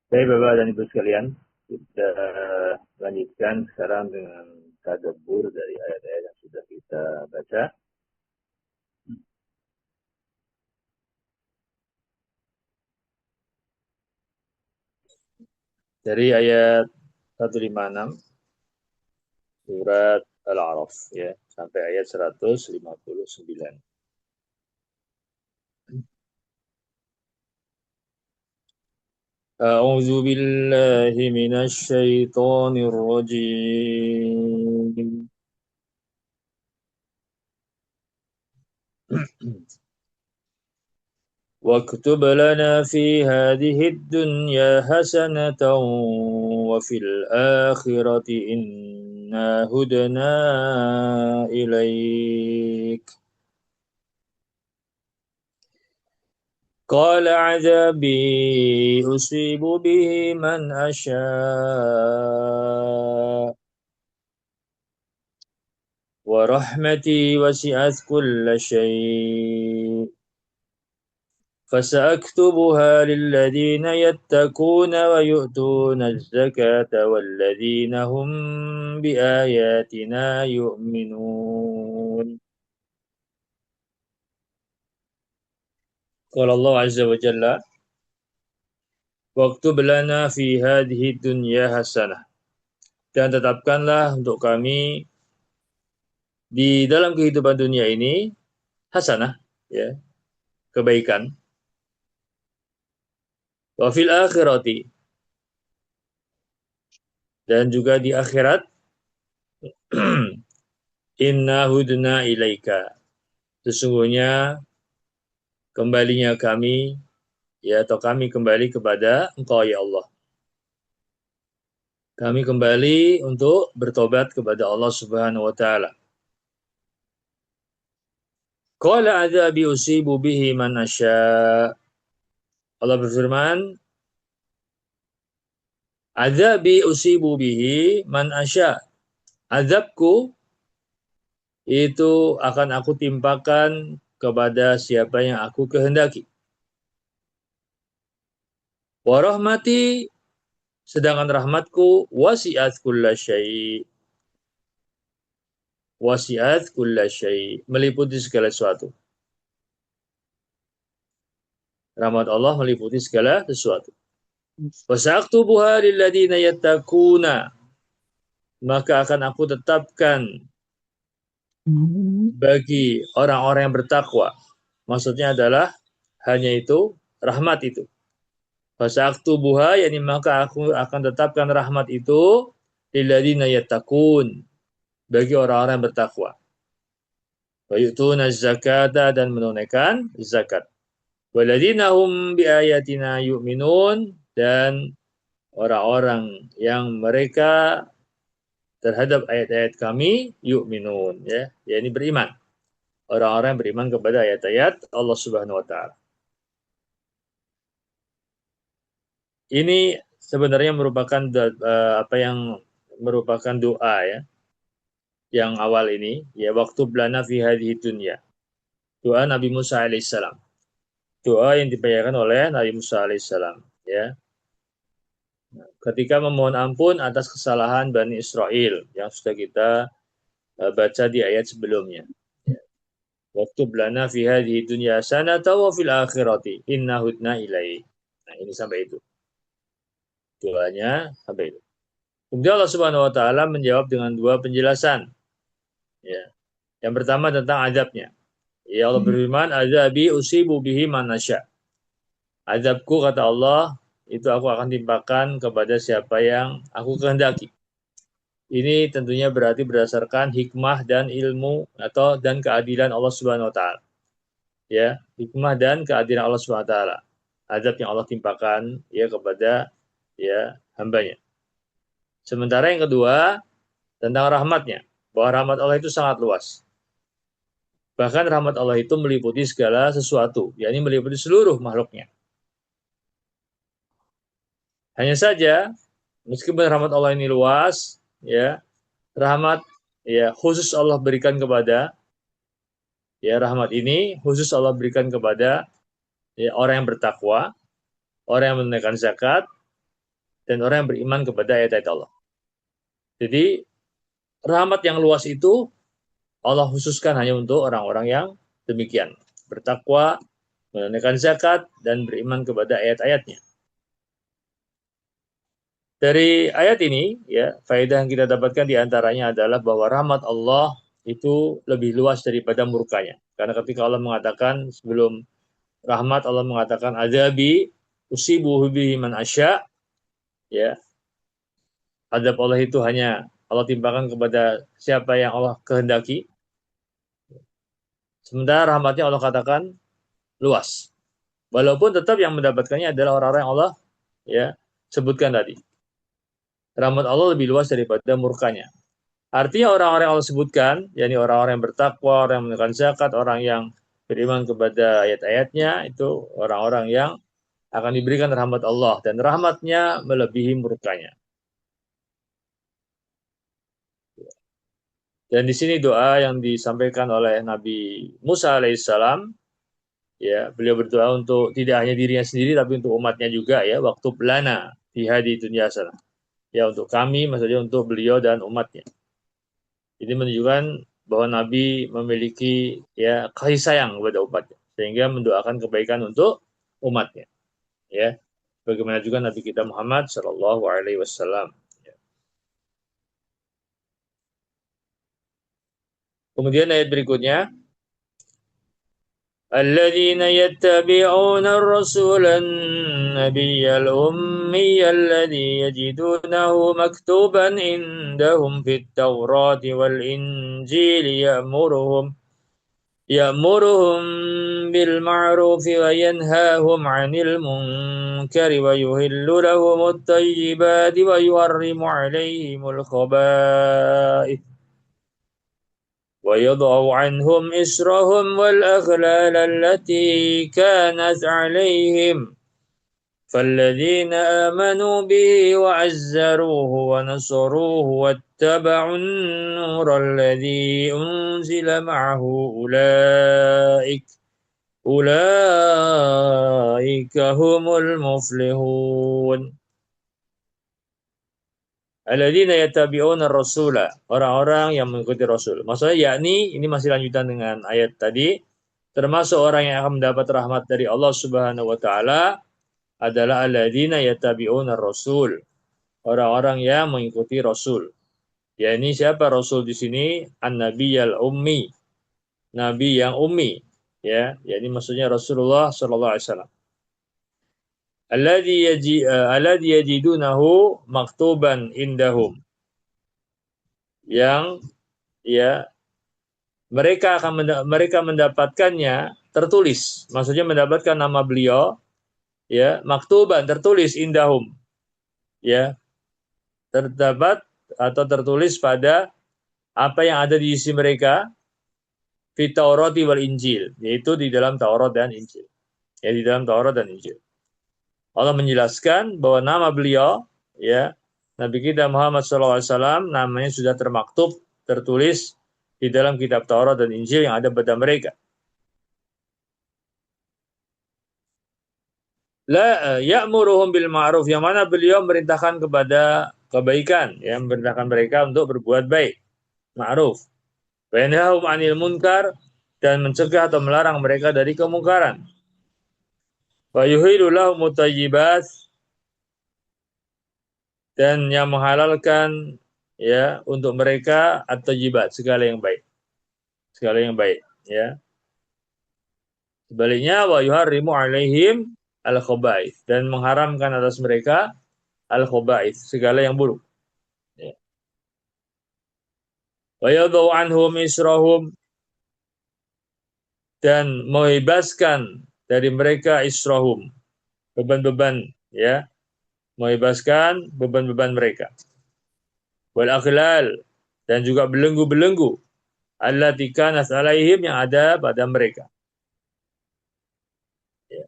Baik Bapak dan Ibu sekalian, kita lanjutkan sekarang dengan tadabbur dari ayat-ayat yang sudah kita baca. Dari ayat 156 surat Al-A'raf ya sampai ayat 159. أعوذ بالله من الشيطان الرجيم. واكتب لنا في هذه الدنيا حسنة وفي الآخرة إنا هدنا إليك قال عذابي أصيب به من أشاء ورحمتي وسعت كل شيء فسأكتبها للذين يتقون ويؤتون الزكاة والذين هم بآياتنا يؤمنون. قال الله عز وجل واكتب لنا في هذه الدنيا حسنة, dan tetapkanlah untuk kami di dalam kehidupan dunia ini hasanah, ya, kebaikan. Wa fil akhirati, dan juga di akhirat, inna hudna ilaika, sesungguhnya kembalinya kami, ya, atau kami kembali kepada Engkau ya Allah. Kami kembali untuk bertobat kepada Allah Subhanahu wa taala. Qala adzabi usibu bihi man asya. Allah berfirman, adzabi usibu bihi man asya. Azabku itu akan aku timpakan kepada siapa yang aku kehendaki. Wa rahmati, sedangkan rahmatku wasi'at kullasyai. Wasi'at kullasyai, meliputi segala sesuatu. Rahmat Allah meliputi segala sesuatu. Wasaktubuha lilladina yattaquna, maka akan aku tetapkan bagi orang-orang yang bertakwa. Maksudnya adalah hanya itu, rahmat itu. Fasaktubuha, yakni maka aku akan tetapkan rahmat itu lilladina yattaqun, bagi orang-orang yang bertakwa. Wa yu'tuna zakata, dan menunaikan zakat. Walladina hum biayatina yu'minun, dan orang-orang yang mereka terhadap ayat-ayat kami yu'minun, ya, yakni beriman. Orang-orang yang beriman kepada ayat-ayat Allah Subhanahu wa taala. Ini sebenarnya merupakan apa yang merupakan doa, ya, yang awal ini, ya, waktu belana fi hadhihi dunya. Doa Nabi Musa alaihissalam. Doa yang dibacakan oleh Nabi Musa alaihissalam, ya, ketika memohon ampun atas kesalahan Bani Israel yang sudah kita baca di ayat sebelumnya. Waktu belana fi hadhihi dunya sanata wa fil akhirati inna hudna ilaihi. Nah, ini sampai itu. Doanya sampai itu. Kemudian Allah Subhanahu wa taala menjawab dengan dua penjelasan. Ya. Yang pertama tentang azabnya. Ya, Allah berfirman, azabi usibu bihi man nasya. Azabku, kata Allah, itu aku akan timpakan kepada siapa yang aku kehendaki. Ini tentunya berarti berdasarkan hikmah dan ilmu atau dan keadilan Allah Subhanahu wa taala. Ya, hikmah dan keadilan Allah Subhanahu wa taala. Azab yang Allah timpakan, ya, kepada, ya, hambanya. Sementara yang kedua tentang rahmatnya, bahwa rahmat Allah itu sangat luas. Bahkan rahmat Allah itu meliputi segala sesuatu, yakni meliputi seluruh makhluknya. Hanya saja, meskipun rahmat Allah ini luas, ya, rahmat, ya, khusus Allah berikan kepada, ya, rahmat ini khusus Allah berikan kepada, ya, orang yang bertakwa, orang yang menunaikan zakat, dan orang yang beriman kepada ayat-ayat Allah. Jadi rahmat yang luas itu Allah khususkan hanya untuk orang-orang yang demikian, bertakwa, menunaikan zakat, dan beriman kepada ayat-ayatnya. Dari ayat ini, ya, faedah yang kita dapatkan diantaranya adalah bahwa rahmat Allah itu lebih luas daripada murkanya. Karena ketika Allah mengatakan sebelum rahmat, Allah mengatakan adzabi usibuhu bihi man asya, ya, adab Allah itu hanya Allah timpakan kepada siapa yang Allah kehendaki. Sementara rahmatnya Allah katakan luas. Walaupun tetap yang mendapatkannya adalah orang-orang yang Allah, ya, sebutkan tadi. Rahmat Allah lebih luas daripada murkanya. Artinya orang-orang yang Allah sebutkan, yakni orang-orang yang bertakwa, orang yang menunaikan zakat, orang yang beriman kepada ayat-ayatnya, itu orang-orang yang akan diberikan rahmat Allah. Dan rahmatnya melebihi murkanya. Dan di sini doa yang disampaikan oleh Nabi Musa alaihissalam, ya, beliau berdoa untuk tidak hanya dirinya sendiri, tapi untuk umatnya juga, ya, waktu belana di hadi dunia sana. Ya, untuk kami, maksudnya untuk beliau dan umatnya. Ini menunjukkan bahwa Nabi memiliki, ya, kasih sayang kepada umatnya, sehingga mendoakan kebaikan untuk umatnya. Ya, bagaimana juga Nabi kita Muhammad Shallallahu Alaihi Wasallam. Kemudian ayat berikutnya, الذين يتبعون الرسول النبي الأمي الذي يجدونه مكتوبا عندهم في التوراة والإنجيل يأمرهم بالمعروف وينهاهم عن المنكر ويهل لهم الطيبات ويحرم عليهم الخبائث ويضع عنهم إسرهم والأغلال التي كانت عليهم فالذين آمنوا به وعزروه ونصروه واتبعوا النور الذي أنزل معه أولئك هم المفلحون. Alladzina yattabi'una rasula, orang-orang yang mengikuti Rasul. Maksudnya yakni ini masih lanjutan dengan ayat tadi, termasuk orang yang akan mendapat rahmat dari Allah Subhanahu wa taala adalah alladzina yattabi'una rasul, orang-orang yang mengikuti Rasul. Ya, ini siapa Rasul di sini? An-Nabiyal Ummi, Nabi yang ummi. Ya, ini maksudnya Rasulullah sallallahu alaihi wasallam. Alladzi yajidunahu maktuban indahum. Yang, ya, mereka mendapatkannya tertulis. Maksudnya mendapatkan nama beliau, ya, maktuban tertulis indahum. Ya, terdapat atau tertulis pada apa yang ada di sisi mereka, fi Taurati wal Injil, yaitu di dalam Taurat dan Injil. Ya, di dalam Taurat dan Injil. Allah menjelaskan bahwa nama beliau, ya, Nabi kita Muhammad SAW, namanya sudah termaktub, tertulis di dalam kitab Taurat dan Injil yang ada pada mereka. La ya'muruhum bil ma'ruf, yang mana beliau merintahkan kepada kebaikan, ya, merintahkan mereka untuk berbuat baik, ma'ruf. Wa yanhahum 'anil munkar, dan mencegah atau melarang mereka dari kemungkaran. Wa yuhillu lahum thayyibat, dan yang menghalalkan, ya, untuk mereka at-thayyibat, segala yang baik. Segala yang baik, ya. Sebaliknya wa yuharrimu 'alaihim al-khaba'ith, dan mengharamkan atas mereka al-khaba'ith, segala yang buruk. Ya. Wa yadau anhum israhum, dan membebaskan dari mereka israhum, beban-beban, ya, membebaskan beban-beban mereka. Wal aghlal, dan juga belenggu-belenggu allati kanat alaihim, yang ada pada mereka. Ya.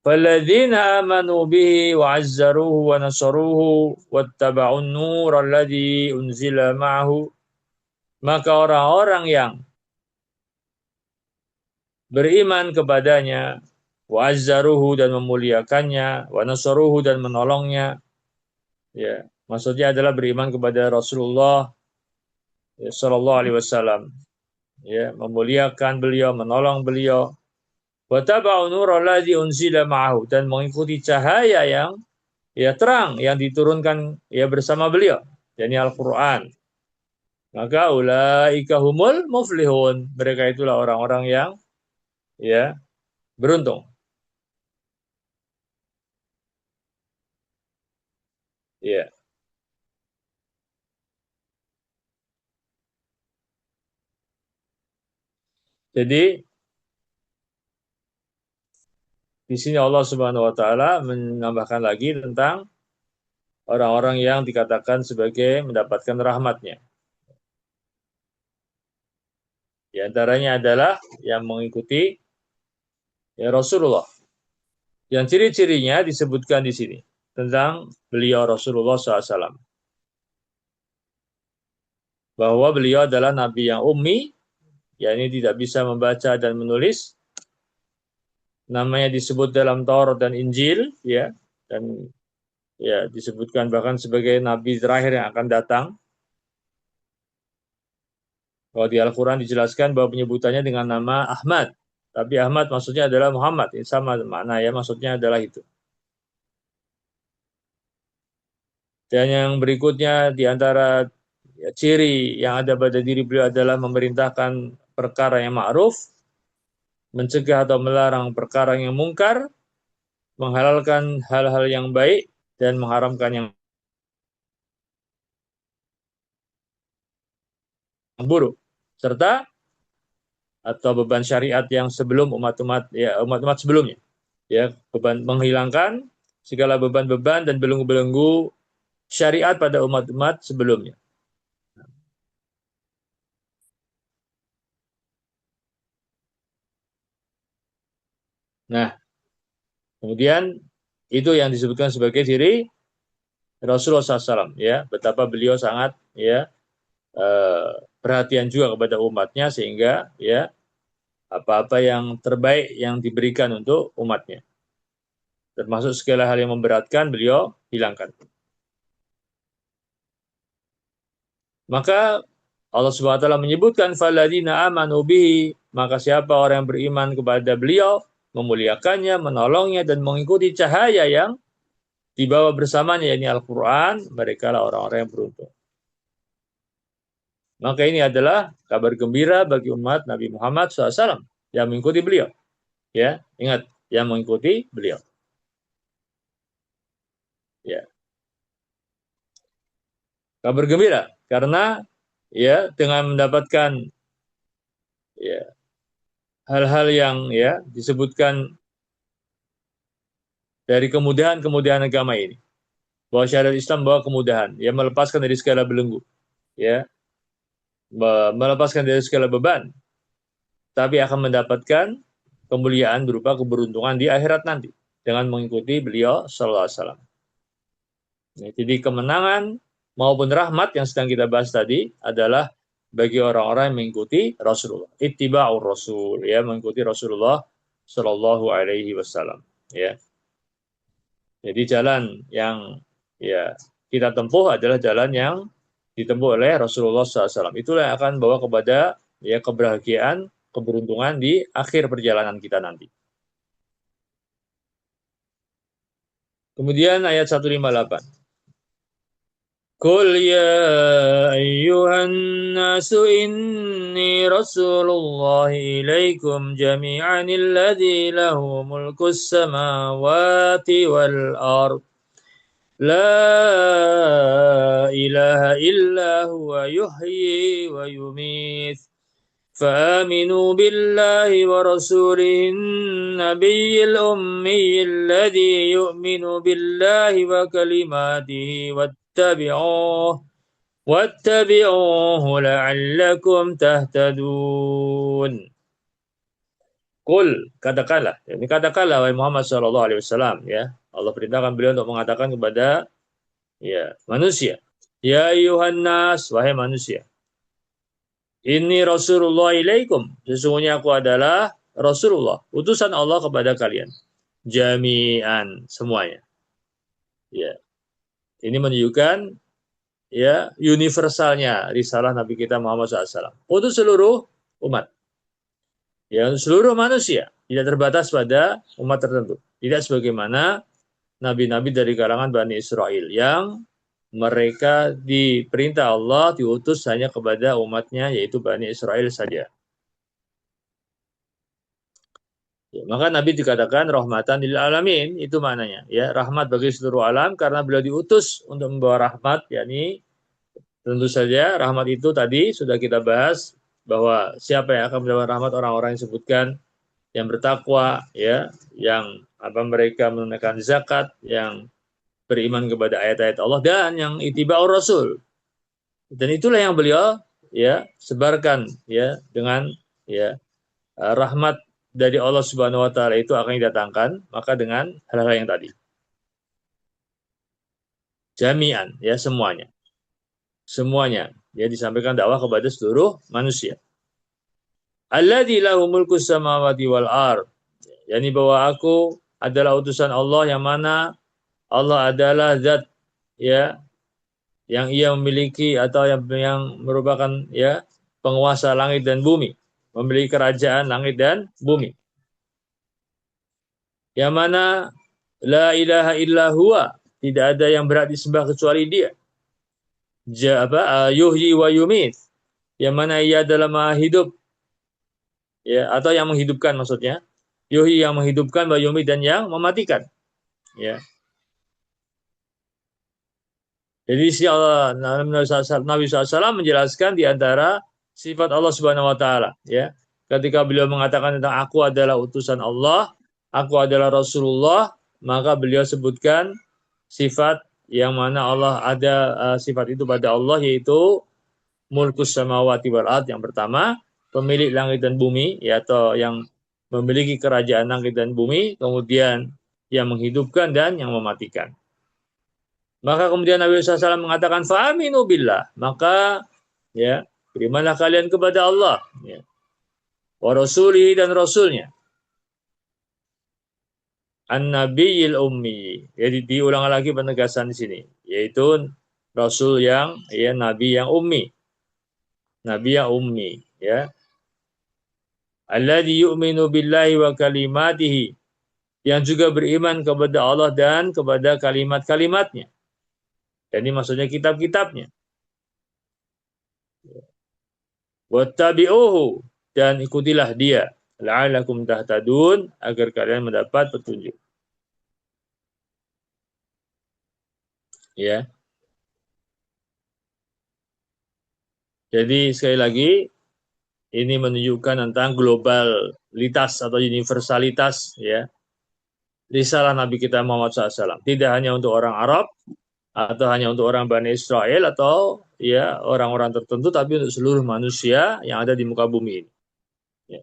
Falladzina amanu bihi wa 'azzaruhu wa nasaruhu wattaba'un nur alladzi unzila ma'ahu, maka orang-orang yang beriman kepadanya wa azzaruhu dan memuliakannya, wa nasaruhu dan menolongnya. Ya, maksudnya adalah beriman kepada Rasulullah ya, Shallallahu Alaihi Wasallam. Ya, memuliakan beliau, menolong beliau. Wa taba'u nurul ladzi unzila ma'ahu dan mengikuti cahaya yang ya terang yang diturunkan ya bersama beliau, yakni Al-Qur'an. Maka ulaika humul muflihun. Mereka itulah orang-orang yang ya beruntung. Ya. Jadi di sini Allah Subhanahu wa taala menambahkan lagi tentang orang-orang yang dikatakan sebagai mendapatkan rahmatnya. Di antaranya adalah yang mengikuti ya Rasulullah. Yang ciri-cirinya disebutkan di sini tentang beliau Rasulullah SAW. Bahwa beliau adalah nabi yang ummi, yakni tidak bisa membaca dan menulis. Namanya disebut dalam Taurat dan Injil, ya, dan ya disebutkan bahkan sebagai nabi terakhir yang akan datang. Kalau di Al-Quran dijelaskan bahwa penyebutannya dengan nama Ahmad. Tapi Ahmad maksudnya adalah Muhammad. Ini sama makna ya, maksudnya adalah itu. Dan yang berikutnya di antara ya, ciri yang ada pada diri beliau adalah memerintahkan perkara yang ma'ruf, mencegah atau melarang perkara yang mungkar, menghalalkan hal-hal yang baik, dan mengharamkan yang buruk. Serta atau beban syariat yang sebelum umat-umat sebelumnya. Ya, beban menghilangkan segala beban-beban dan belenggu-belenggu syariat pada umat-umat sebelumnya. Nah, kemudian itu yang disebutkan sebagai ciri Rasulullah SAW, ya, betapa beliau sangat ya perhatian juga kepada umatnya sehingga ya apa-apa yang terbaik yang diberikan untuk umatnya, termasuk segala hal yang memberatkan beliau hilangkan. Maka Allah Subhanahu wa taala menyebutkan falladzina amanu bihi, maka siapa orang yang beriman kepada beliau, memuliakannya, menolongnya dan mengikuti cahaya yang dibawa bersamanya yakni Al-Qur'an, mereka lah orang-orang yang beruntung. Maka ini adalah kabar gembira bagi umat Nabi Muhammad SAW yang mengikuti beliau. Ya, ingat, yang mengikuti beliau. Ya, kabar gembira karena ya dengan mendapatkan ya hal-hal yang ya disebutkan dari kemudahan-kemudahan agama ini. Bahwa syariat Islam bawa kemudahan, ya melepaskan dari segala belenggu, ya melepaskan dari segala beban, tapi akan mendapatkan kemuliaan berupa keberuntungan di akhirat nanti dengan mengikuti beliau Sallallahu Alaihi Wasallam. Jadi kemenangan maupun rahmat yang sedang kita bahas tadi adalah bagi orang-orang yang mengikuti Rasulullah. Ittiba'ur Rasul, ya mengikuti Rasulullah Sallallahu Alaihi Wasallam. Ya, jadi jalan yang ya kita tempuh adalah jalan yang ditempuh oleh Rasulullah SAW. Itulah yang akan bawa kepada ya kebahagiaan, keberuntungan di akhir perjalanan kita nanti. Kemudian ayat 158. Qul ya ayyuhan nasu inni rasulullahi ilaikum jami'an alladhi lahu mulkus samawati wal ard. La ilaha illa huwa yuhyi wa yumeet. فآمنوا بالله ورسوله النبي الأمي الذي يؤمن بالله وكلماته واتبعوه لعلكم تهتدون. Qul, katakanlah. Ini katakanlah wahai Muhammad sallallahu alaihi wasallam ya. Allah perintahkan beliau untuk mengatakan kepada ya manusia. Ya ayuhan nas, wahai manusia. Ini Rasulullah ilaikum. Sesungguhnya aku adalah Rasulullah, utusan Allah kepada kalian. Jami'an, semuanya. Ya, ini menunjukkan ya universalnya risalah Nabi kita Muhammad SAW untuk seluruh umat. Ya, untuk seluruh manusia, tidak terbatas pada umat tertentu. Tidak sebagaimana nabi-nabi dari kalangan Bani Israel yang mereka diperintah Allah diutus hanya kepada umatnya yaitu Bani Israel saja. Ya, maka Nabi dikatakan rahmatan lil alamin, itu maknanya ya, rahmat bagi seluruh alam karena beliau diutus untuk membawa rahmat, yakni tentu saja rahmat itu tadi sudah kita bahas bahwa siapa yang akan mendapat rahmat, orang-orang yang disebutkan yang bertakwa ya, yang mereka menunaikan zakat, yang beriman kepada ayat-ayat Allah dan yang ittiba'ur rasul. Dan itulah yang beliau ya sebarkan ya dengan ya rahmat dari Allah Subhanahu wa taala itu akan didatangkan maka dengan hal-hal yang tadi. Jami'an ya, semuanya. Semuanya ya, disampaikan dakwah kepada seluruh manusia. Alladzi lahu mulku samawati wal ard. Yani bahwa aku adalah utusan Allah yang mana Allah adalah zat ya yang ia memiliki atau yang merupakan ya penguasa langit dan bumi, memiliki kerajaan langit dan bumi. Yang mana la ilaha illa huwa, tidak ada yang berhak disembah kecuali Dia. Yuhyi wa yumit, yang mana ia adalah maha hidup ya, atau yang menghidupkan maksudnya. Yuhyi yang menghidupkan, wa yumit dan yang mematikan. Ya. Jadi si Allah, Nabi SAW menjelaskan di antara sifat Allah Subhanahu Wa Taala. Ya, ketika beliau mengatakan tentang aku adalah utusan Allah, aku adalah Rasulullah, maka beliau sebutkan sifat yang mana Allah ada sifat itu pada Allah, yaitu mulkus samawati wal ard, yang pertama pemilik langit dan bumi, ya, atau yang memiliki kerajaan langit dan bumi, kemudian yang menghidupkan dan yang mematikan. Maka kemudian Nabi SAW mengatakan fa'aminu billah, maka ya berimanlah kalian kepada Allah ya, wa rasulihi dan rasulnya, an-nabiyil ummi. Jadi diulang lagi penegasan di sini, yaitu rasul yang ya, nabi yang ummi, nabi yang ummi ya, alladzi yu'minu billahi wa kalimatihi, yang juga beriman kepada Allah dan kepada kalimat-kalimatnya. Jadi maksudnya kitab-kitabnya. Wattabi'uhu, dan ikutilah dia, la'alakum tahtadun, agar kalian mendapat petunjuk. Ya. Jadi sekali lagi ini menunjukkan tentang globalitas atau universalitas ya risalah Nabi kita Muhammad SAW. Tidak hanya untuk orang Arab atau hanya untuk orang Bani Israel atau ya orang-orang tertentu, tapi untuk seluruh manusia yang ada di muka bumi ini. Ya.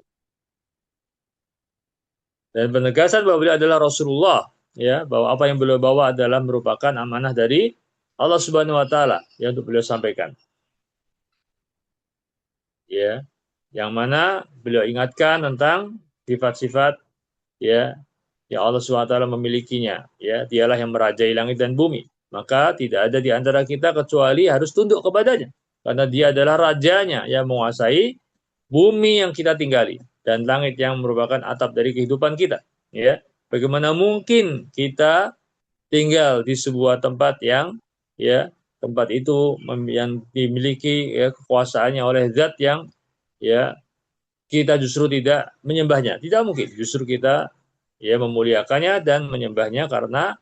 Dan penegasan bahwa beliau adalah Rasulullah, ya, bahwa apa yang beliau bawa adalah merupakan amanah dari Allah Subhanahu wa taala yang untuk beliau sampaikan. Ya, yang mana beliau ingatkan tentang sifat-sifat ya yang Allah Subhanahu wa taala memilikinya, ya, dialah yang merajai langit dan bumi. Maka tidak ada di antara kita kecuali harus tunduk kepadanya, karena dia adalah rajanya yang menguasai bumi yang kita tinggali dan langit yang merupakan atap dari kehidupan kita. Ya, bagaimana mungkin kita tinggal di sebuah tempat yang ya tempat itu yang dimiliki ya kekuasaannya oleh zat yang ya kita justru tidak menyembahnya. Tidak mungkin. Justru kita ya memuliakannya dan menyembahnya karena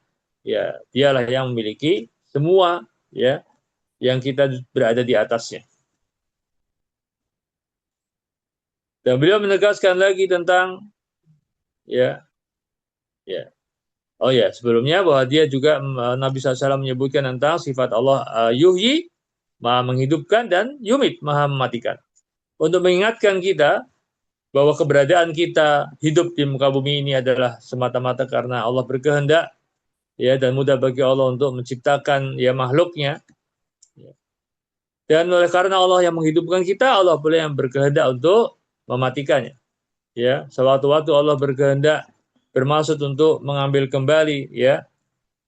ya dialah yang memiliki semua ya yang kita berada di atasnya. Dan beliau menegaskan lagi tentang ya ya oh ya, sebelumnya bahwa dia juga Nabi SAW menyebutkan tentang sifat Allah yuhyi, maha menghidupkan, dan yumit, maha mematikan. Untuk mengingatkan kita bahwa keberadaan kita hidup di muka bumi ini adalah semata-mata karena Allah berkehendak, ya, dan mudah bagi Allah untuk menciptakan ya makhluknya. Dan oleh karena Allah yang menghidupkan kita, Allah pula yang berkehendak untuk mematikannya. ya, sewaktu-waktu Allah berkehendak bermaksud untuk mengambil kembali ya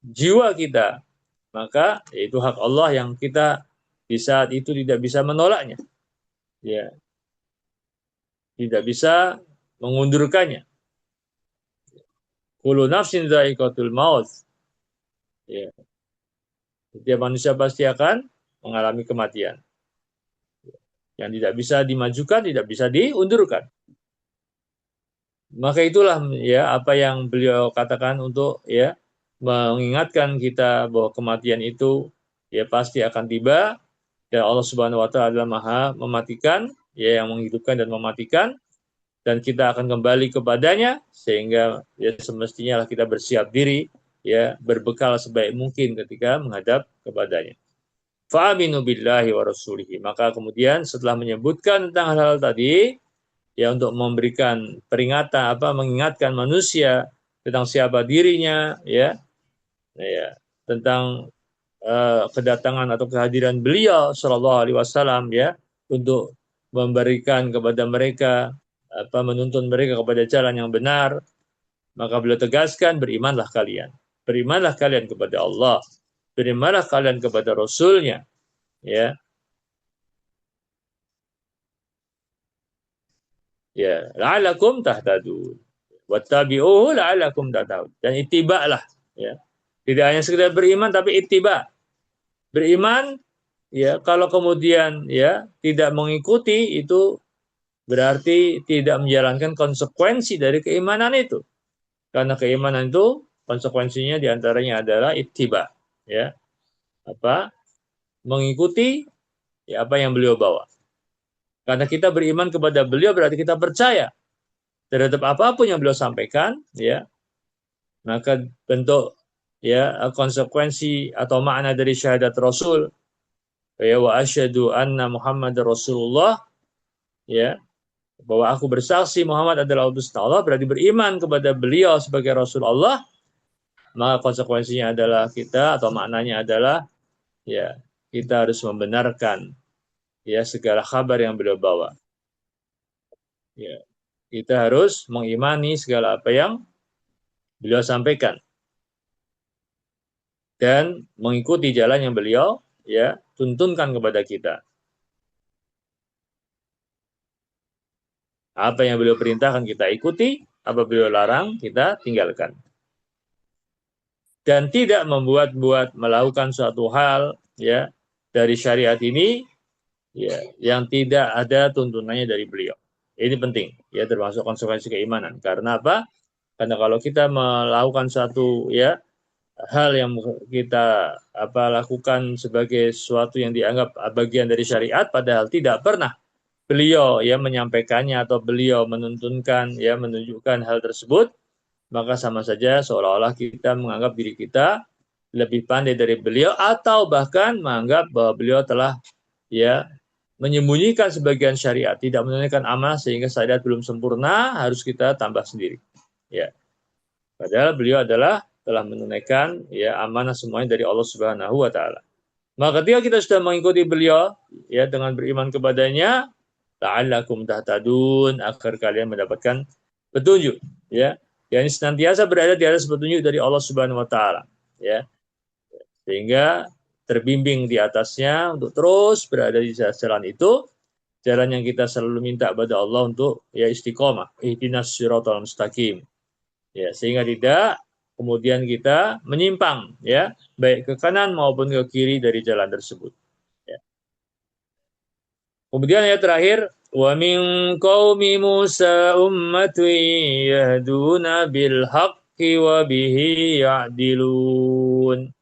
jiwa kita, maka itu hak Allah yang kita di saat itu tidak bisa menolaknya, ya, tidak bisa mengundurkannya. Kullu nafsin dha'iqatul maut. Ya, setiap manusia pasti akan mengalami kematian. Yang tidak bisa dimajukan, tidak bisa diundurkan. Maka itulah ya apa yang beliau katakan untuk ya mengingatkan kita bahwa kematian itu ya pasti akan tiba dan Allah Subhanahu wa taala adalah Maha mematikan, ya yang menghidupkan dan mematikan dan kita akan kembali kepadanya sehingga ya semestinya kita bersiap diri ya berbekal sebaik mungkin ketika menghadap kepadanya. Fa'aminu billahi wa rasulihi. Maka kemudian setelah menyebutkan tentang hal-hal tadi, ya untuk memberikan peringatan mengingatkan manusia tentang siapa dirinya, ya tentang kedatangan atau kehadiran beliau Shallallahu Alaihi Wasallam ya untuk memberikan kepada mereka menuntun mereka kepada jalan yang benar, maka beliau tegaskan berimanlah kalian kepada Allah, berimanlah kalian kepada Rasulnya, ya, ya, la'alakum tahtadun, wattabi'uhu la'alakum tahtadun, dan ittibalah, ya, tidak hanya sekedar beriman tapi ittiba, beriman, ya, kalau kemudian ya tidak mengikuti itu berarti tidak menjalankan konsekuensi dari keimanan itu, karena keimanan itu konsekuensinya diantaranya adalah ittiba, ya, mengikuti ya, apa yang beliau bawa. Karena kita beriman kepada beliau berarti kita percaya terhadap apapun yang beliau sampaikan, ya, maka bentuk ya konsekuensi atau makna dari syahadat Rasul, ya, wa asyhadu anna Muhammad Rasulullah, ya, bahwa aku bersaksi Muhammad adalah utusan Allah, berarti beriman kepada beliau sebagai Rasul Allah, maka konsekuensinya adalah kita atau maknanya adalah ya kita harus membenarkan ya segala kabar yang beliau bawa. Ya, kita harus mengimani segala apa yang beliau sampaikan dan mengikuti jalan yang beliau ya tuntunkan kepada kita. Apa yang beliau perintahkan kita ikuti, apa beliau larang kita tinggalkan. Dan tidak membuat-buat melakukan suatu hal ya dari syariat ini ya yang tidak ada tuntunannya dari beliau. Ini penting ya, termasuk konsekuensi keimanan. Karena apa? Karena kalau kita melakukan suatu ya hal yang kita lakukan sebagai sesuatu yang dianggap bagian dari syariat padahal tidak pernah beliau ya menyampaikannya atau beliau menuntunkan ya menunjukkan hal tersebut, maka sama saja seolah-olah kita menganggap diri kita lebih pandai dari beliau atau bahkan menganggap bahwa beliau telah ya menyembunyikan sebagian syariat, tidak menunaikan amanah sehingga syariat belum sempurna, harus kita tambah sendiri. Ya. Padahal beliau adalah telah menunaikan ya amanah semuanya dari Allah Subhanahu wa taala. Maka ketika kita sudah mengikuti beliau ya dengan beriman kepadanya, la'allakum tahtadun, agar kalian mendapatkan petunjuk, ya. Yang senantiasa berada di atas petunjuk dari Allah Subhanahu wa taala, ya. Sehingga terbimbing di atasnya untuk terus berada di jalan itu, jalan yang kita selalu minta kepada Allah untuk ya istiqomah, ihdinas siratal mustaqim. Ya, sehingga tidak kemudian kita menyimpang ya, baik ke kanan maupun ke kiri dari jalan tersebut. Ya. Kemudian yang terakhir, wa min qaumi Musa ummatun yahduna bil haqqi wa bihi ya'dilun.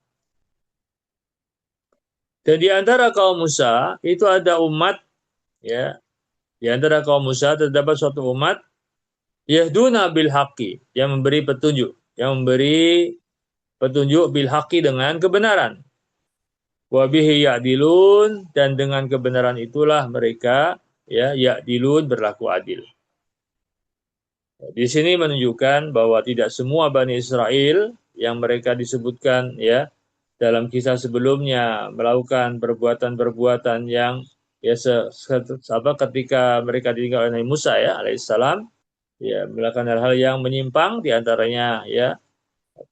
Dan di antara kaum Musa itu ada umat ya, di antara kaum Musa terdapat suatu umat yahduna bil haqqi, yang memberi petunjuk, bil haqqi dengan kebenaran. Wa bihi ya'dilun, dan dengan kebenaran itulah mereka ya ya'dilun berlaku adil. Di sini menunjukkan bahwa tidak semua Bani Israel yang mereka disebutkan ya dalam kisah sebelumnya melakukan perbuatan-perbuatan yang ya ketika mereka ditinggal oleh Musa ya alaihissalam, ya melakukan hal-hal yang menyimpang, diantaranya ya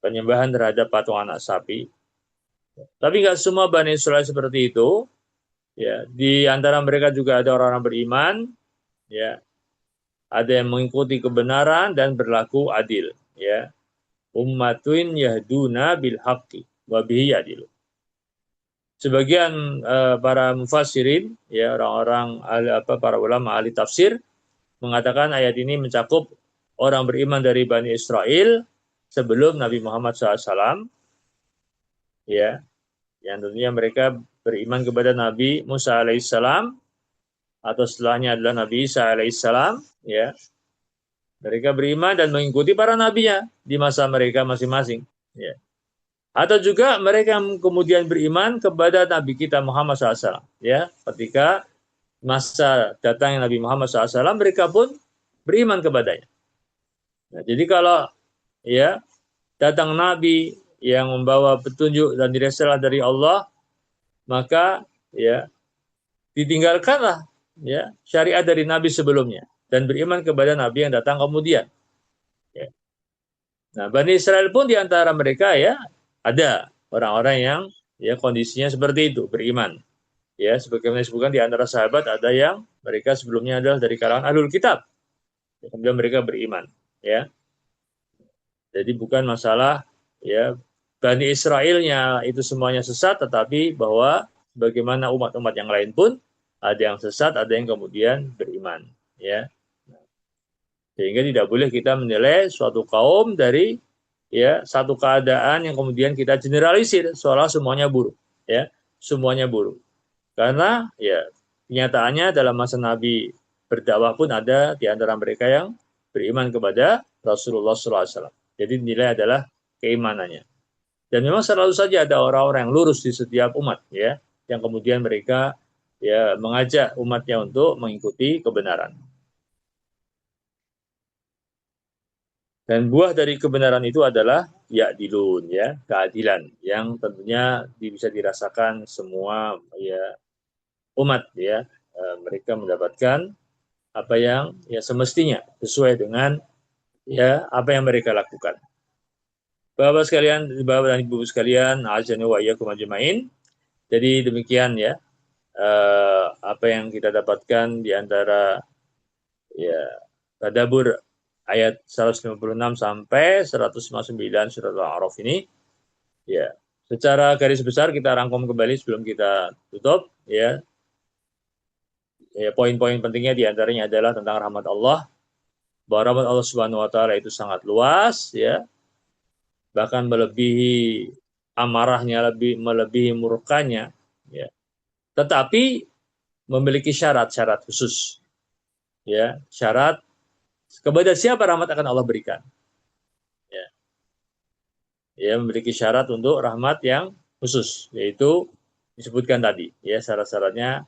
penyembahan terhadap patung anak sapi. Tapi nggak semua Bani Israel seperti itu. Ya, di antara mereka juga ada orang-orang beriman, ya, ada yang mengikuti kebenaran dan berlaku adil, ya. Ummatun yahduna bil haqqi wa bihi yadilu. Sebagian para mufassirin, ya, orang-orang para ulama ahli tafsir mengatakan ayat ini mencakup orang beriman dari Bani Israel sebelum Nabi Muhammad SAW, ya, yang tentunya mereka beriman kepada Nabi Musa alaihissalam atau setelahnya adalah Nabi Isa alaihissalam, ya. Mereka beriman dan mengikuti para nabinya di masa mereka masing-masing, ya. Atau juga mereka yang kemudian beriman kepada Nabi kita Muhammad SAW, ya. Ketika masa datang Nabi Muhammad SAW, mereka pun beriman kepadanya. Nah, jadi kalau ya datang Nabi yang membawa petunjuk dan dirisalah dari Allah, maka ya ditinggalkanlah ya syariat dari Nabi sebelumnya dan beriman kepada Nabi yang datang kemudian. Ya. Nah, Bani Israel pun diantara mereka ya ada orang-orang yang ya kondisinya seperti itu, beriman. Ya, sebagaimana disebutkan di antara sahabat ada yang mereka sebelumnya adalah dari kalangan Ahlul Kitab. Kemudian mereka beriman, ya. Jadi bukan masalah ya Bani Israelnya itu semuanya sesat, tetapi bahwa bagaimana umat-umat yang lain pun ada yang sesat, ada yang kemudian beriman, ya. Sehingga tidak boleh kita menilai suatu kaum dari ya satu keadaan yang kemudian kita generalisir seolah semuanya buruk, ya. Semuanya buruk. Karena ya kenyataannya dalam masa Nabi berdakwah pun ada di antara mereka yang beriman kepada Rasulullah SAW. Jadi nilai adalah keimanannya. Dan memang selalu saja ada orang-orang yang lurus di setiap umat, ya, yang kemudian mereka ya mengajak umatnya untuk mengikuti kebenaran. Dan buah dari kebenaran itu adalah ya'dilun, ya, keadilan yang tentunya bisa dirasakan semua ya umat, ya. Mereka mendapatkan apa yang ya semestinya sesuai dengan ya apa yang mereka lakukan. Bapak sekalian, Bapak dan Ibu sekalian, azani wa iyyakum ajmain. Jadi demikian ya apa yang kita dapatkan di antara ya tadabbur ayat 156 sampai 159 surat Al-A'raf ini, ya. Secara garis besar kita rangkum kembali sebelum kita tutup, ya. Ya, poin-poin pentingnya di antaranya adalah tentang rahmat Allah, bahwa rahmat Allah Subhanahu wa taala itu sangat luas, ya. Bahkan melebihi amarahnya, melebihi murkanya, ya. Tetapi memiliki syarat-syarat khusus, ya. Syarat kepada siapa rahmat akan Allah berikan, ya. Ya, memiliki syarat untuk rahmat yang khusus, yaitu disebutkan tadi, ya, syarat-syaratnya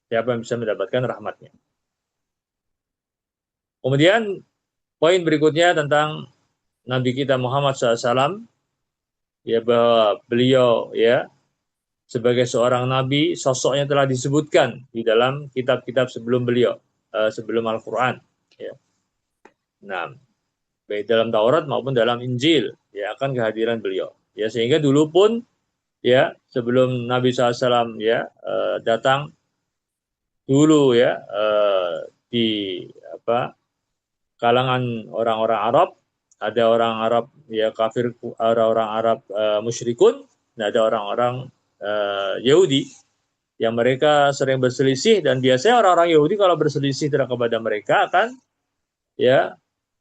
siapa yang bisa mendapatkan rahmatnya. Kemudian poin berikutnya tentang Nabi kita Muhammad SAW, ya, bahwa beliau ya sebagai seorang nabi, sosoknya telah disebutkan di dalam kitab-kitab sebelum beliau, sebelum Al-Quran, ya. Nah, baik dalam Taurat maupun dalam Injil, ya, akan kehadiran beliau, ya, sehingga dulu pun ya sebelum Nabi SAW ya datang dulu ya di apa kalangan orang-orang Arab, ada orang Arab ya kafir, orang-orang Arab musyrikun, dan ada orang-orang Yahudi yang mereka sering berselisih, dan biasanya orang-orang Yahudi kalau berselisih kepada mereka akan ya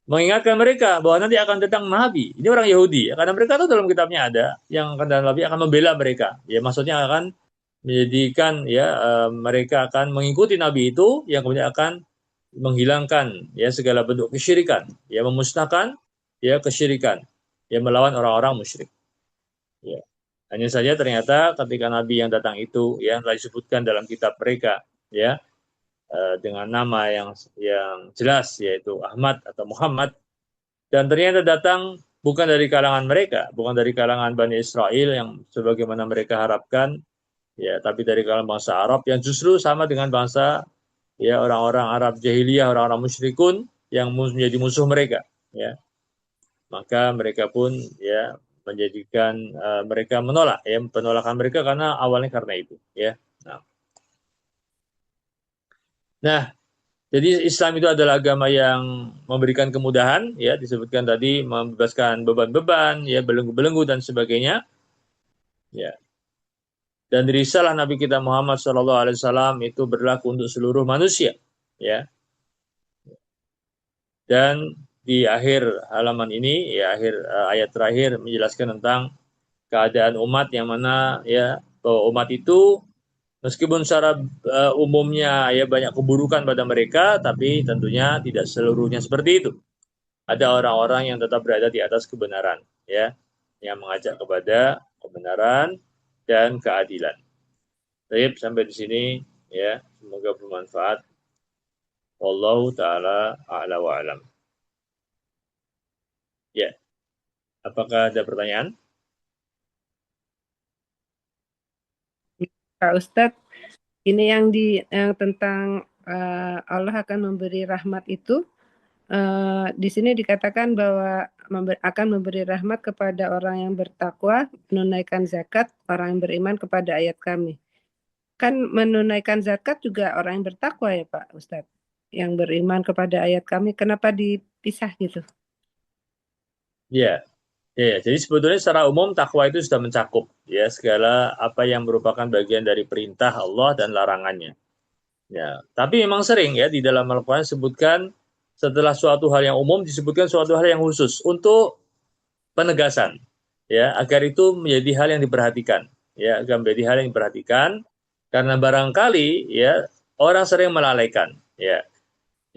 mengingatkan mereka bahwa nanti akan datang Nabi. Ini orang Yahudi, ya, karena mereka tahu dalam kitabnya ada yang akan datang Nabi akan membela mereka. Ya, maksudnya akan menjadikan ya mereka akan mengikuti Nabi itu yang kemudian akan menghilangkan ya segala bentuk kesyirikan, ya memusnahkan ya kesyirikan, ya melawan orang-orang musyrik. Ya. Hanya saja ternyata ketika Nabi yang datang itu yang telah disebutkan dalam kitab mereka, ya dengan nama yang jelas yaitu Ahmad atau Muhammad, dan ternyata datang bukan dari kalangan mereka, bukan dari kalangan Bani Israel yang sebagaimana mereka harapkan, ya, tapi dari kalangan bangsa Arab yang justru sama dengan bangsa ya orang-orang Arab jahiliyah, orang-orang musyrikun, yang menjadi musuh mereka, ya. Maka mereka pun ya menjadikan mereka menolak, ya, penolakan mereka karena awalnya karena itu, ya. Nah, jadi Islam itu adalah agama yang memberikan kemudahan, ya, disebutkan tadi membebaskan beban-beban, ya, belenggu-belenggu dan sebagainya, ya. Dan risalah Nabi kita Muhammad SAW itu berlaku untuk seluruh manusia, ya. Dan di akhir halaman ini, ya, akhir ayat terakhir menjelaskan tentang keadaan umat yang mana, ya, bahwa umat itu meskipun secara umumnya ya banyak keburukan pada mereka, tapi tentunya tidak seluruhnya seperti itu. Ada orang-orang yang tetap berada di atas kebenaran, ya, yang mengajak kepada kebenaran dan keadilan. Baik, sampai di sini, ya, semoga bermanfaat. Wallahu taala a'la wa alam. Ya, apakah ada pertanyaan? Pak Ustadz, ini yang tentang Allah akan memberi rahmat itu, di sini dikatakan bahwa akan memberi rahmat kepada orang yang bertakwa, menunaikan zakat, orang yang beriman kepada ayat kami. Kan menunaikan zakat juga orang yang bertakwa ya Pak Ustadz, yang beriman kepada ayat kami, kenapa dipisah gitu? Ya, ya, jadi sebetulnya secara umum takwa itu sudah mencakup, ya, segala apa yang merupakan bagian dari perintah Allah dan larangannya. Ya, tapi memang sering ya di dalam Al-Quran disebutkan setelah suatu hal yang umum disebutkan suatu hal yang khusus untuk penegasan, ya, agar itu menjadi hal yang diperhatikan, ya, agar menjadi hal yang diperhatikan karena barangkali ya orang sering melalaikan, ya,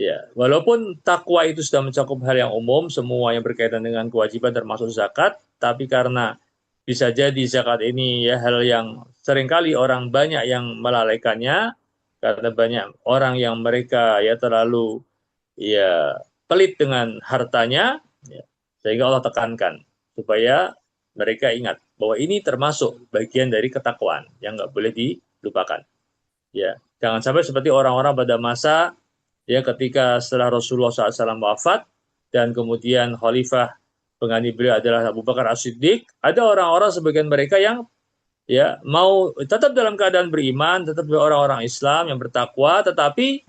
ya, walaupun takwa itu sudah mencakup hal yang umum, semua yang berkaitan dengan kewajiban termasuk zakat, tapi karena bisa jadi zakat ini ya hal yang seringkali orang banyak yang melalaikannya, karena banyak orang yang mereka ya terlalu ya pelit dengan hartanya, ya, sehingga Allah tekankan supaya mereka ingat bahwa ini termasuk bagian dari ketakwaan yang nggak boleh dilupakan. Ya, jangan sampai seperti orang-orang pada masa ya ketika setelah Rasulullah SAW wafat dan kemudian khalifah pengganti beliau adalah Abu Bakar As-Siddiq, ada orang-orang sebagian mereka yang ya mau tetap dalam keadaan beriman, tetap orang-orang Islam yang bertakwa, tetapi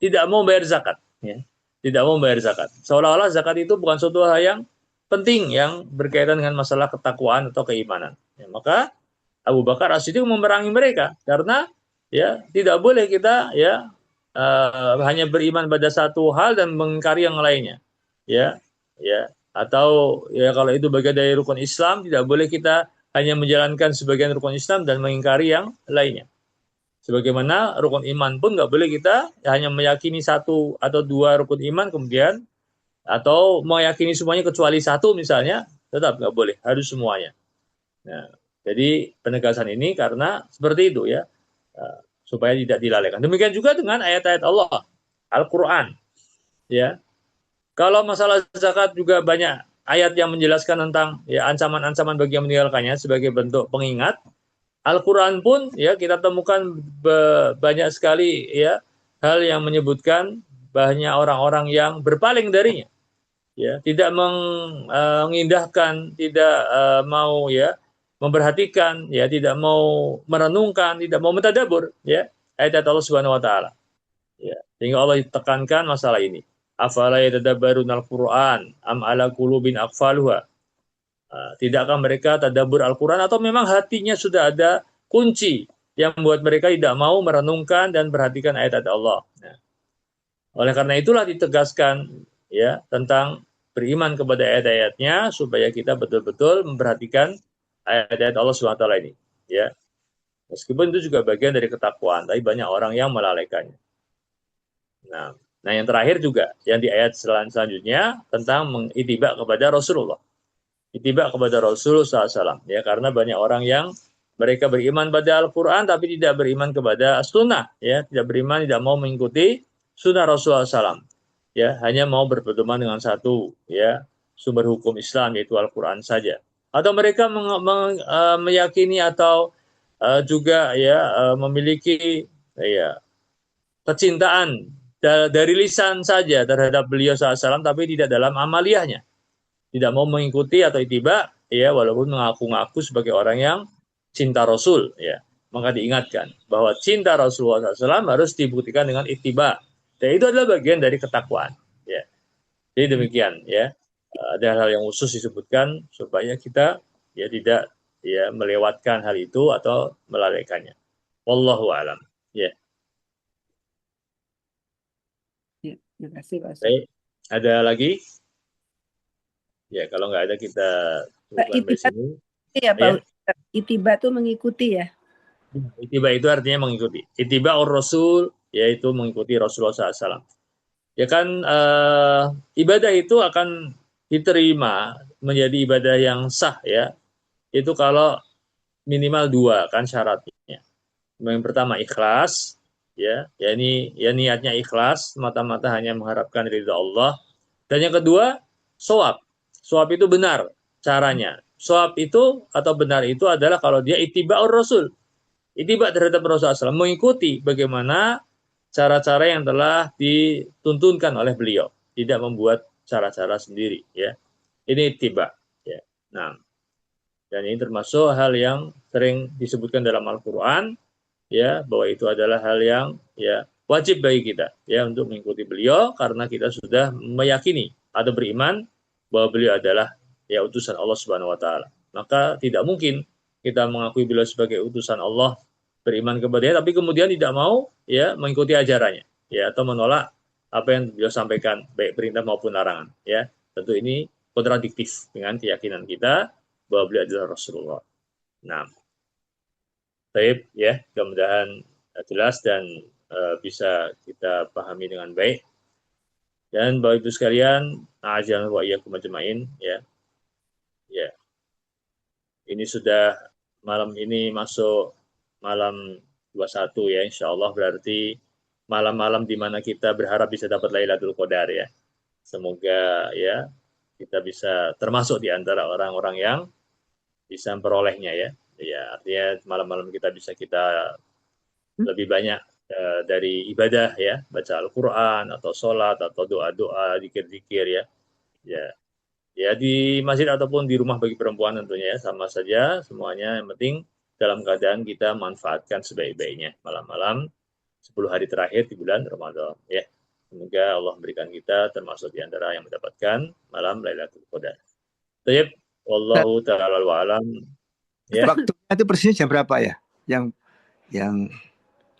tidak mau bayar zakat, ya. Tidak mau bayar zakat. Seolah-olah zakat itu bukan suatu hal yang penting yang berkaitan dengan masalah ketakwaan atau keimanan. Ya, maka Abu Bakar As-Siddiq memerangi mereka karena ya tidak boleh kita ya hanya beriman pada satu hal dan mengingkari yang lainnya. Ya, ya. Atau ya kalau itu bagian dari rukun Islam, tidak boleh kita hanya menjalankan sebagian rukun Islam dan mengingkari yang lainnya. Sebagaimana rukun iman pun nggak boleh kita hanya meyakini satu atau dua rukun iman kemudian atau meyakini semuanya kecuali satu misalnya, tetap nggak boleh, harus semuanya. Nah, jadi penegasan ini karena seperti itu ya, supaya tidak dilalaikan. Demikian juga dengan ayat-ayat Allah, Al-Quran. Ya, kalau masalah zakat juga banyak ayat yang menjelaskan tentang ya ancaman-ancaman bagi yang meninggalkannya sebagai bentuk pengingat. Al-Quran pun ya kita temukan banyak sekali ya hal yang menyebutkan banyak orang-orang yang berpaling darinya, ya tidak mengindahkan, tidak mau ya memperhatikan, ya tidak mau merenungkan, tidak mau mentadabur ya ayat Allah Subhanahu Wa Taala. Ya, sehingga Allah tekankan masalah ini. Afala yatadabbaruna al-Quran am ala qulubin aqfaluha. Tidakkah mereka tadabbur Al-Quran atau memang hatinya sudah ada kunci yang membuat mereka tidak mau merenungkan dan perhatikan ayat-ayat Allah. Nah, oleh karena itulah ditegaskan ya tentang beriman kepada ayat-ayatnya supaya kita betul-betul memperhatikan ayat-ayat Allah SWT ini. Ya, meskipun itu juga bagian dari ketakwaan, tapi banyak orang yang melalaikannya. Nah, yang terakhir juga yang di ayat selanjutnya tentang mengitibak kepada Rasulullah. Itibak kepada Rasulullah SAW. Ya, karena banyak orang yang mereka beriman pada Al-Quran tapi tidak beriman kepada sunnah. Ya, tidak beriman, tidak mau mengikuti sunnah Rasulullah SAW. Ya, hanya mau berpedoman dengan satu ya sumber hukum Islam yaitu Al-Quran saja. Atau mereka meyakini atau juga ya memiliki ya kecintaan dari lisan saja terhadap beliau SAW, tapi tidak dalam amaliyahnya, tidak mau mengikuti atau ittiba, ya, walaupun mengaku-ngaku sebagai orang yang cinta Rasul, ya, maka diingatkan bahwa cinta Rasulullah SAW harus dibuktikan dengan ittiba, dan itu adalah bagian dari ketakwaan, ya. Jadi demikian, ya. Ada hal yang khusus disebutkan supaya kita ya tidak ya melewatkan hal itu atau melalaikannya. Wallahu alam. Ya. Ya, terima kasih Pak Ustaz. Baik. Ada lagi? Ya, kalau nggak ada kita cukupkan sampai sini. Ya, Pak Ya. Ustaz. Itiba itu mengikuti ya. Itiba itu artinya mengikuti. Itiba Rasul yaitu mengikuti Rasulullah SAW. Ya kan ibadah itu akan diterima menjadi ibadah yang sah, ya. Itu kalau minimal dua kan syaratnya. Yang pertama ikhlas, ya ini ya niatnya ikhlas, semata-mata hanya mengharapkan ridha Allah. Dan yang kedua, shawab. Shawab itu benar caranya. Shawab itu atau benar itu adalah kalau dia ittiba'ur Rasul. Ittiba terhadap Rasulullah SAW, mengikuti bagaimana cara-cara yang telah dituntunkan oleh beliau, tidak membuat cara-cara sendiri, ya. Ini ittiba, ya. Nah, dan ini termasuk hal yang sering disebutkan dalam Al-Qur'an, ya, bahwa itu adalah hal yang ya wajib bagi kita, ya, untuk mengikuti beliau karena kita sudah meyakini atau beriman bahwa beliau adalah ya utusan Allah Subhanahu wa taala. Maka tidak mungkin kita mengakui beliau sebagai utusan Allah, beriman kepadanya, tapi kemudian tidak mau ya mengikuti ajarannya, ya, atau menolak apa yang beliau sampaikan baik perintah maupun larangan, ya. Tentu ini kontradiktif dengan keyakinan kita bahwa beliau adalah Rasulullah. Nah, baik, ya, mudah-mudahan jelas dan bisa kita pahami dengan baik. Dan Bapak Ibu sekalian, a'azana wa iyyakum ajmain, ya. Ya. Ini sudah malam ini masuk malam 21, ya, insyaallah berarti malam-malam di mana kita berharap bisa dapat Lailatul Qadar, ya. Semoga ya kita bisa termasuk di antara orang-orang yang bisa memperolehnya, ya. Ya, artinya malam-malam kita bisa kita lebih banyak dari ibadah, ya, baca Al-Quran atau sholat atau doa-doa, zikir-zikir, ya. Ya, ya di masjid ataupun di rumah bagi perempuan tentunya, ya, sama saja semuanya. Yang penting dalam keadaan kita manfaatkan sebaik-baiknya malam-malam 10 hari terakhir di bulan Ramadan, ya. Semoga Allah memberikan kita termasuk di antara yang mendapatkan malam Lailatul Qadar. Baik, wallahu taala alam. Ya. Waktunya itu persisnya jam berapa ya? Yang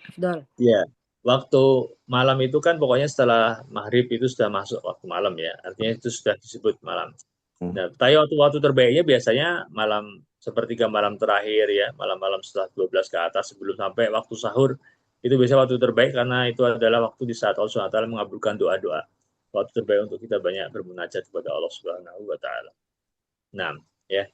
Afdal. Ya, waktu malam itu kan pokoknya setelah maghrib itu sudah masuk waktu malam, ya. Artinya itu sudah disebut malam. Nah, tapi waktu terbaiknya biasanya malam sepertiga malam terakhir, ya, malam-malam setelah 12 ke atas sebelum sampai waktu sahur. Itu biasanya waktu terbaik karena itu adalah waktu di saat Allah Subhanahu wa taala mengabulkan doa-doa. Waktu terbaik untuk kita banyak bermunajat kepada Allah Subhanahu wa taala. Nah, ya.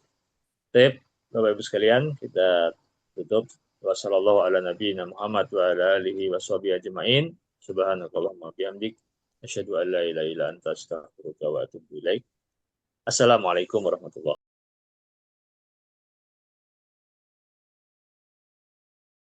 Baik, Bapak Ibu sekalian, kita tutup. Wassallallahu ala nabiyina Muhammad wa ala alihi washabihi ajmain. Subhanakallahumma bihamdik asyhadu an la ilaha illa anta astaghfiruka wa atubu ilaik. Assalamualaikum warahmatullahi